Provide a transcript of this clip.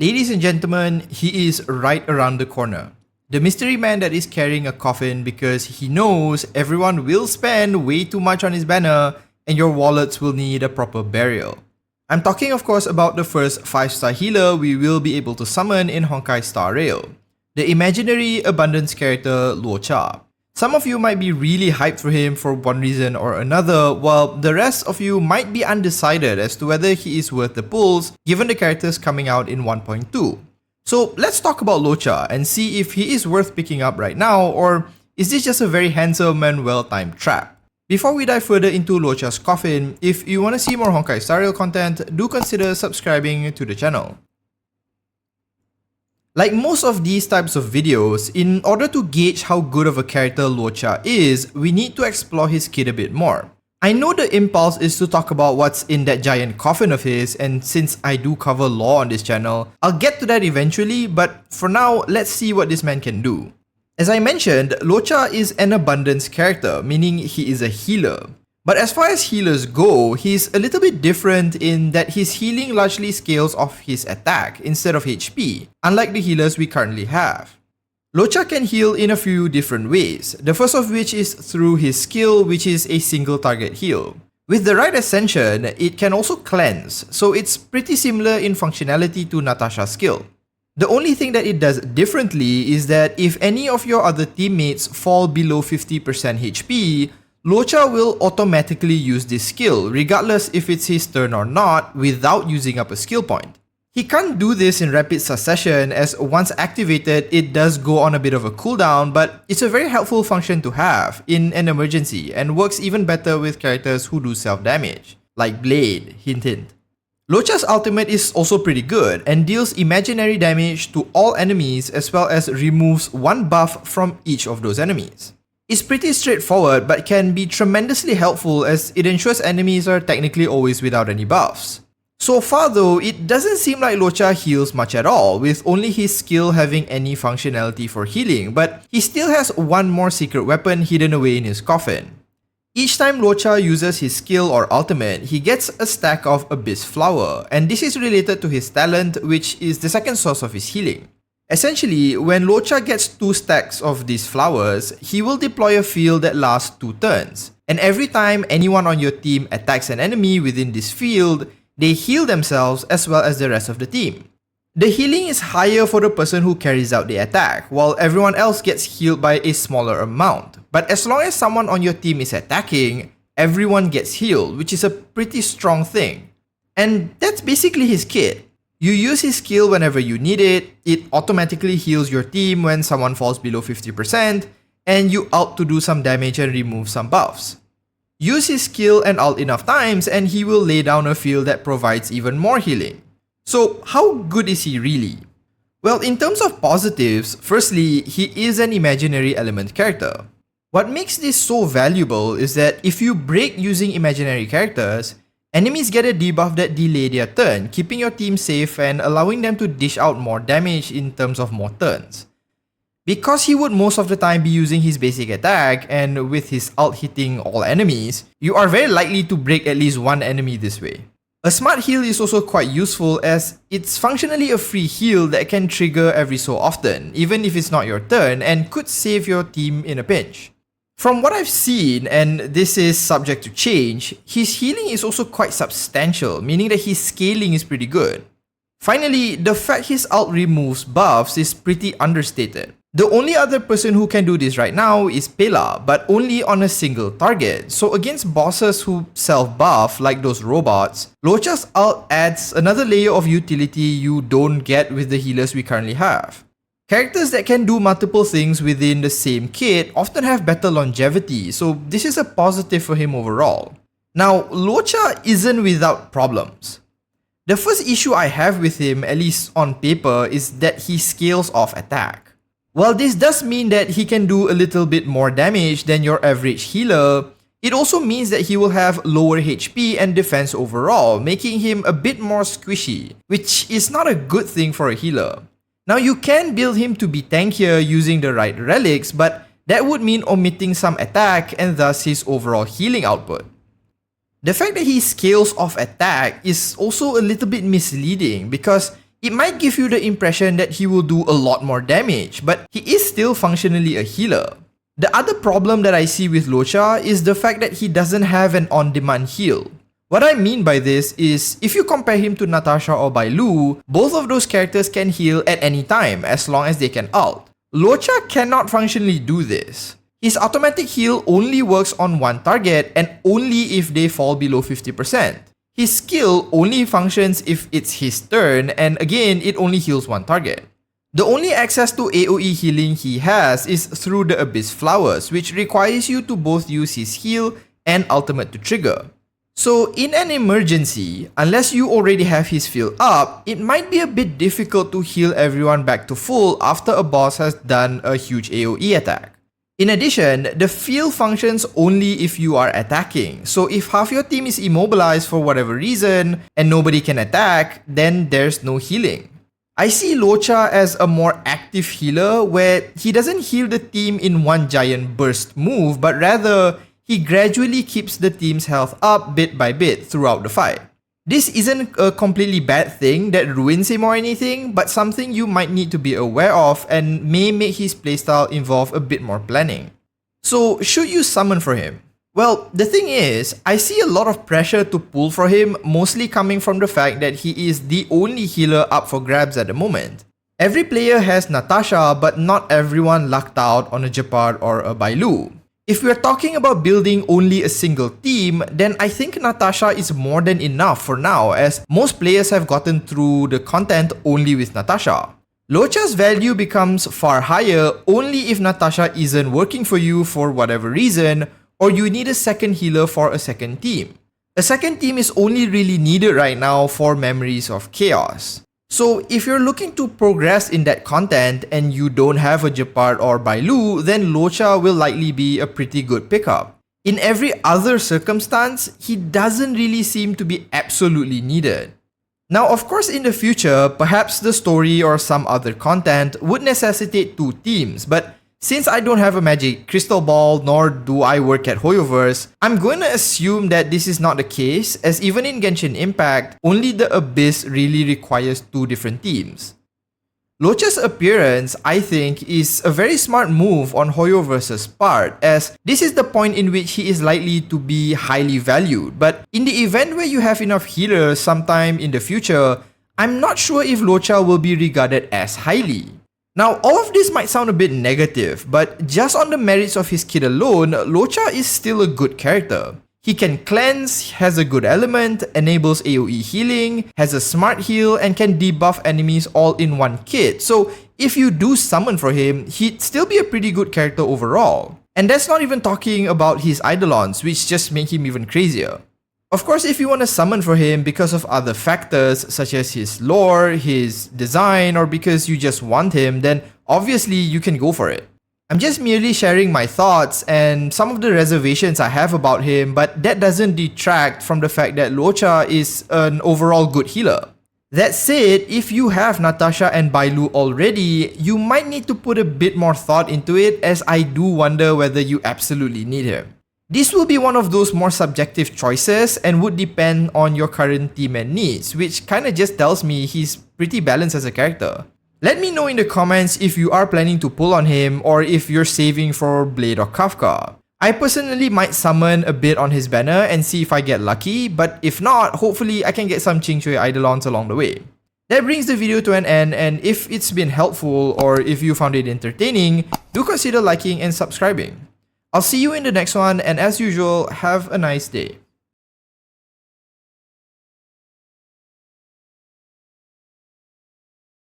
Ladies and gentlemen, he is right around the corner. The mystery man that is carrying a coffin because he knows everyone will spend way too much on his banner and your wallets will need a proper burial. I'm talking of course about the first 5-star healer we will be able to summon in Honkai Star Rail, the imaginary abundance character Luocha. Some of you might be really hyped for him for one reason or another, while the rest of you might be undecided as to whether he is worth the pulls given the characters coming out in 1.2. So let's talk about Luocha and see if he is worth picking up right now, or is this just a very handsome and well-timed trap? Before we dive further into Luocha's coffin, if you want to see more Honkai Star Rail content, do consider subscribing to the channel. Like most of these types of videos, in order to gauge how good of a character Luocha is, we need to explore his kit a bit more. I know the impulse is to talk about what's in that giant coffin of his, and since I do cover lore on this channel, I'll get to that eventually, but for now, let's see what this man can do. As I mentioned, Luocha is an abundance character, meaning he is a healer. But as far as healers go, he's a little bit different in that his healing largely scales off his attack instead of HP, unlike the healers we currently have. Luocha can heal in a few different ways, the first of which is through his skill, which is a single target heal. With the right ascension, it can also cleanse, so it's pretty similar in functionality to Natasha's skill. The only thing that it does differently is that if any of your other teammates fall below 50% HP, Luocha will automatically use this skill, regardless if it's his turn or not, without using up a skill point. He can't do this in rapid succession, as once activated, it does go on a bit of a cooldown, but it's a very helpful function to have in an emergency and works even better with characters who do self-damage, like Blade, hint hint. Luocha's ultimate is also pretty good and deals imaginary damage to all enemies as well as removes one buff from each of those enemies. It's pretty straightforward but can be tremendously helpful as it ensures enemies are technically always without any buffs. So far though, it doesn't seem like Luocha heals much at all, with only his skill having any functionality for healing, but he still has one more secret weapon hidden away in his coffin. Each time Luocha uses his skill or ultimate, he gets a stack of Abyss Flower, and this is related to his talent, which is the second source of his healing. Essentially, when Luocha gets 2 stacks of these flowers, he will deploy a field that lasts 2 turns. And every time anyone on your team attacks an enemy within this field, they heal themselves as well as the rest of the team. The healing is higher for the person who carries out the attack, while everyone else gets healed by a smaller amount. But as long as someone on your team is attacking, everyone gets healed, which is a pretty strong thing. And that's basically his kit. You use his skill whenever you need it, it automatically heals your team when someone falls below 50%, and you ult to do some damage and remove some buffs. Use his skill and ult enough times and he will lay down a field that provides even more healing. So how good is he really? Well, in terms of positives, firstly, he is an imaginary element character. What makes this so valuable is that if you break using imaginary characters, enemies get a debuff that delay their turn, keeping your team safe and allowing them to dish out more damage in terms of more turns. Because he would most of the time be using his basic attack, and with his ult hitting all enemies, you are very likely to break at least one enemy this way. A smart heal is also quite useful as it's functionally a free heal that can trigger every so often, even if it's not your turn, and could save your team in a pinch. From what I've seen, and this is subject to change, his healing is also quite substantial, meaning that his scaling is pretty good. Finally, the fact his ult removes buffs is pretty understated. The only other person who can do this right now is Pela, but only on a single target. So against bosses who self-buff like those robots, Luocha's ult adds another layer of utility you don't get with the healers we currently have. Characters that can do multiple things within the same kit often have better longevity, so this is a positive for him overall. Now, Luocha isn't without problems. The first issue I have with him, at least on paper, is that he scales off attack. While this does mean that he can do a little bit more damage than your average healer, it also means that he will have lower HP and defense overall, making him a bit more squishy, which is not a good thing for a healer. Now you can build him to be tankier using the right relics, but that would mean omitting some attack and thus his overall healing output. The fact that he scales off attack is also a little bit misleading because It might give you the impression that he will do a lot more damage, but he is still functionally a healer. The other problem that I see with Luocha is the fact that he doesn't have an on-demand heal. What I mean by this is, if you compare him to Natasha or Bailu, both of those characters can heal at any time as long as they can ult. Luocha cannot functionally do this. His automatic heal only works on one target and only if they fall below 50%. His skill only functions if it's his turn, and again, it only heals one target. The only access to AoE healing he has is through the Abyss Flowers, which requires you to both use his heal and ultimate to trigger. So in an emergency, unless you already have his fill up, it might be a bit difficult to heal everyone back to full after a boss has done a huge AoE attack. In addition, the field functions only if you are attacking, so if half your team is immobilized for whatever reason and nobody can attack, then there's no healing. I see Luocha as a more active healer where he doesn't heal the team in one giant burst move, but rather he gradually keeps the team's health up bit by bit throughout the fight. This isn't a completely bad thing that ruins him or anything, but something you might need to be aware of and may make his playstyle involve a bit more planning. So, should you summon for him? Well, the thing is, I see a lot of pressure to pull for him, mostly coming from the fact that he is the only healer up for grabs at the moment. Every player has Natasha, but not everyone lucked out on a Japard or a Bailu. If we're talking about building only a single team, then I think Natasha is more than enough for now, as most players have gotten through the content only with Natasha. Luocha's value becomes far higher only if Natasha isn't working for you for whatever reason, or you need a second healer for a second team. A second team is only really needed right now for Memories of Chaos. So if you're looking to progress in that content and you don't have a Japard or Bailu, then Luocha will likely be a pretty good pickup. In every other circumstance, he doesn't really seem to be absolutely needed. Now, of course, in the future, perhaps the story or some other content would necessitate two teams, but since I don't have a magic crystal ball nor do I work at Hoyoverse, I'm going to assume that this is not the case, as even in Genshin Impact, only the Abyss really requires two different teams. Luocha's appearance, I think, is a very smart move on Hoyoverse's part, as this is the point in which he is likely to be highly valued, but in the event where you have enough healers sometime in the future, I'm not sure if Luocha will be regarded as highly. Now, all of this might sound a bit negative, but just on the merits of his kit alone, Luocha is still a good character. He can cleanse, has a good element, enables AoE healing, has a smart heal, and can debuff enemies all in one kit. So if you do summon for him, he'd still be a pretty good character overall. And that's not even talking about his Eidolons, which just make him even crazier. Of course, if you want to summon for him because of other factors such as his lore, his design, or because you just want him, then obviously you can go for it. I'm just merely sharing my thoughts and some of the reservations I have about him, but that doesn't detract from the fact that Luocha is an overall good healer. That said, if you have Natasha and Bailu already, you might need to put a bit more thought into it, as I do wonder whether you absolutely need him. This will be one of those more subjective choices and would depend on your current team and needs, which kinda just tells me he's pretty balanced as a character. Let me know in the comments if you are planning to pull on him or if you're saving for Blade or Kafka. I personally might summon a bit on his banner and see if I get lucky, but if not, hopefully I can get some Qingque Eidolons along the way. That brings the video to an end, and if it's been helpful or if you found it entertaining, do consider liking and subscribing. I'll see you in the next one, and as usual, have a nice day.